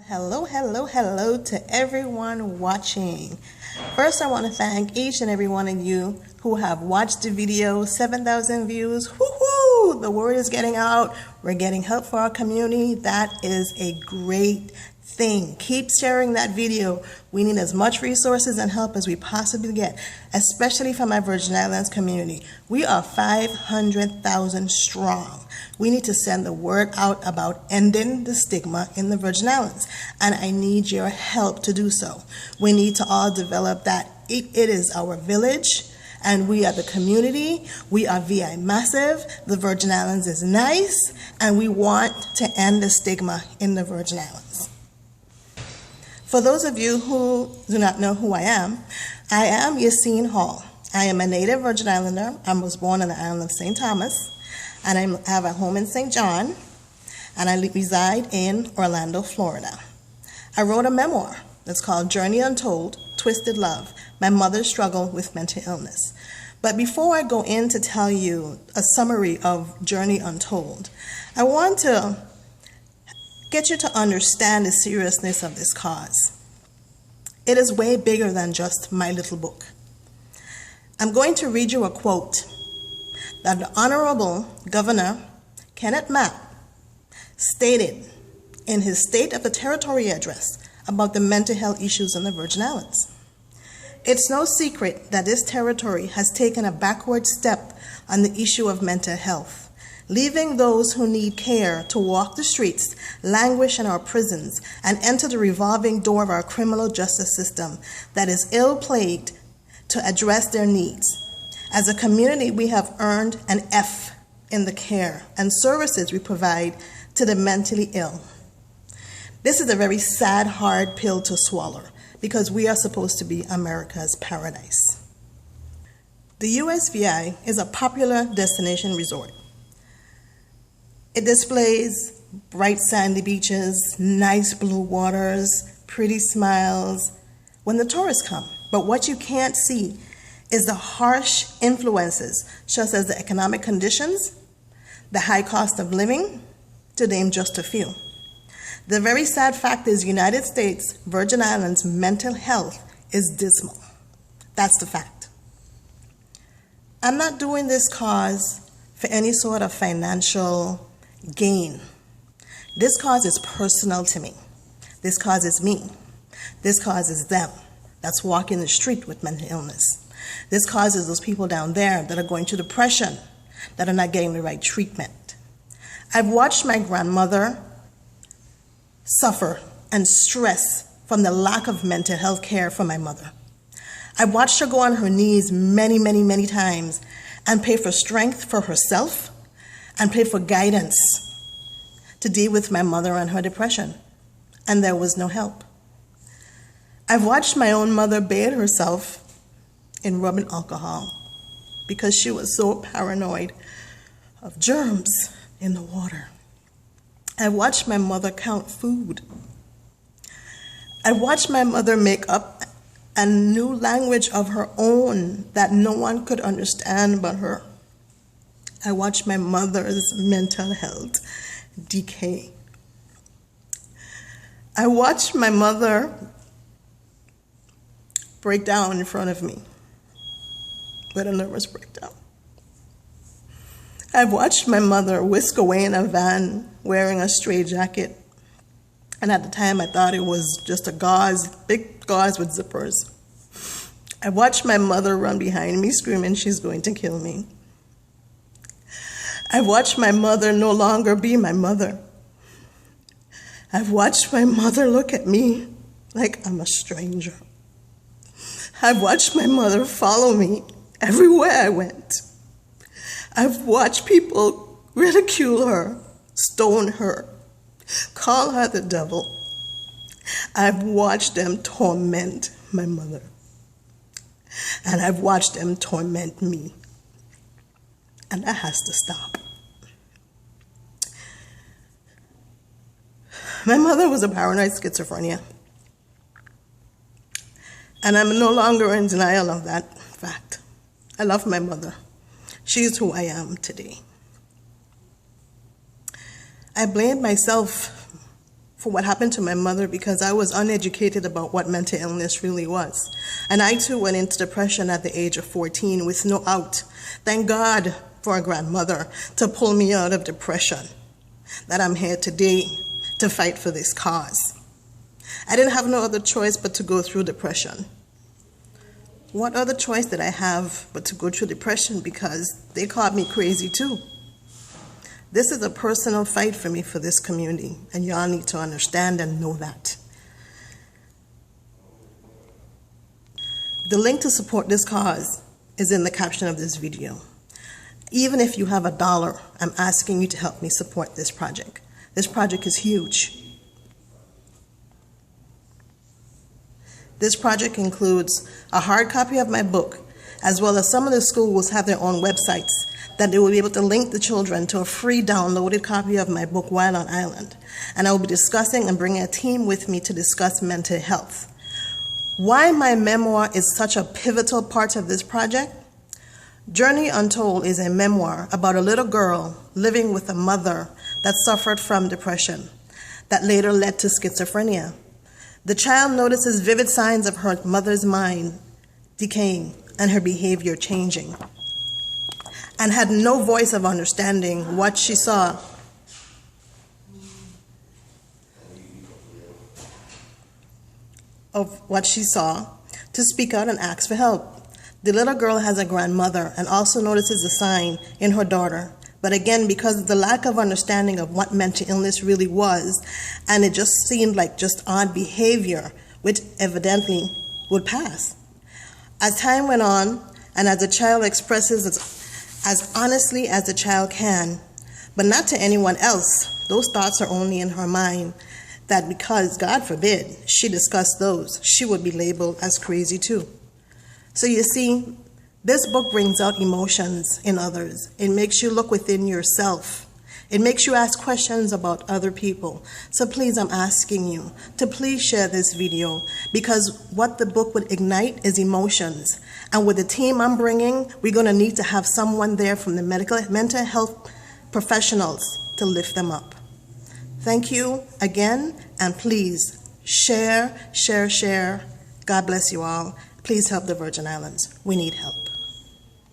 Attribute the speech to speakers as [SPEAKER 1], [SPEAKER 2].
[SPEAKER 1] Hello, hello, hello to everyone watching. First, I want to thank each and every one of you who have watched the video. 7,000 views. Woohoo! The word is getting out. We're getting help for our community. That is a great thing. Keep sharing that video. We need as much resources and help as we possibly get, especially from my Virgin Islands community. We are 500,000 strong. We need to send the word out about ending the stigma in the Virgin Islands, and I need your help to do so. We need to all develop that it is our village, and we are the community. We are VI massive. The Virgin Islands is nice, and we want to end the stigma in the Virgin Islands. For those of you who do not know who I am Yassine Hall. I am a native Virgin Islander. I was born on the island of St. Thomas, and I have a home in St. John, and I reside in Orlando, Florida. I wrote a memoir that's called Journey Untold, Twisted Love, My Mother's Struggle with Mental Illness. But before I go in to tell you a summary of Journey Untold, I want to get you to understand the seriousness of this cause. It is way bigger than just my little book. I'm going to read you a quote that the Honorable Governor Kenneth Mapp stated in his State of the Territory address about the mental health issues in the Virgin Islands. It's no secret that this territory has taken a backward step on the issue of mental health, leaving those who need care to walk the streets, languish in our prisons, and enter the revolving door of our criminal justice system that is ill-plagued to address their needs. As a community, we have earned an F in the care and services we provide to the mentally ill. This is a very sad, hard pill to swallow because we are supposed to be America's paradise. The USVI is a popular destination resort. It displays bright sandy beaches, nice blue waters, pretty smiles when the tourists come. But what you can't see is the harsh influences, such as the economic conditions, the high cost of living, to name just a few. The very sad fact is United States, Virgin Islands mental health is dismal. That's the fact. I'm not doing this cause for any sort of financial gain. This cause is personal to me. This cause is me. This cause is them that's walking the street with mental illness. This causes those people down there that are going through depression, that are not getting the right treatment. I've watched my grandmother suffer and stress from the lack of mental health care for my mother. I've watched her go on her knees many, many, many times and pray for strength for herself and pray for guidance to deal with my mother and her depression, and there was no help. I've watched my own mother bathe herself in rubbing alcohol because she was so paranoid of germs in the water. I watched my mother count food. I watched my mother make up a new language of her own that no one could understand but her. I watched my mother's mental health decay. I watched my mother break down in front of me with a nervous breakdown. I've watched my mother whisk away in a van wearing a stray jacket. And at the time, I thought it was just a gauze, big gauze with zippers. I watched my mother run behind me screaming she's going to kill me. I've watched my mother no longer be my mother. I've watched my mother look at me like I'm a stranger. I've watched my mother follow me everywhere I went. I've watched people ridicule her, stone her, call her the devil. I've watched them torment my mother. And I've watched them torment me. And that has to stop. My mother was a paranoid schizophrenia. And I'm no longer in denial of that fact. I love my mother. She's who I am today. I blamed myself for what happened to my mother because I was uneducated about what mental illness really was. And I too went into depression at the age of 14 with no out. Thank God for a grandmother to pull me out of depression, that I'm here today to fight for this cause. I didn't have no other choice but to go through depression. What other choice did I have but to go through depression, because they called me crazy too. This is a personal fight for me for this community, and y'all need to understand and know that. The link to support this cause is in the caption of this video. Even if you have $1, I'm asking you to help me support this project. This project is huge. This project includes a hard copy of my book, as well as some of the schools have their own websites that they will be able to link the children to a free downloaded copy of my book while on island. And I will be discussing and bringing a team with me to discuss mental health. Why my memoir is such a pivotal part of this project? Journey Untold is a memoir about a little girl living with a mother that suffered from depression that later led to schizophrenia. The child notices vivid signs of her mother's mind decaying and her behavior changing, and had no voice of understanding what she saw. To speak out and ask for help. The little girl has a grandmother and also notices a sign in her daughter. But again, because of the lack of understanding of what mental illness really was, and it just seemed like just odd behavior, which evidently would pass. As time went on, and as the child expresses as honestly as the child can, but not to anyone else, those thoughts are only in her mind, that because, God forbid, she discussed those, she would be labeled as crazy too. So you see, this book brings out emotions in others. It makes you look within yourself. It makes you ask questions about other people. So please, I'm asking you to please share this video, because what the book would ignite is emotions. And with the team I'm bringing, we're going to need to have someone there from the mental health professionals to lift them up. Thank you again, and please share. God bless you all. Please help the Virgin Islands. We need help.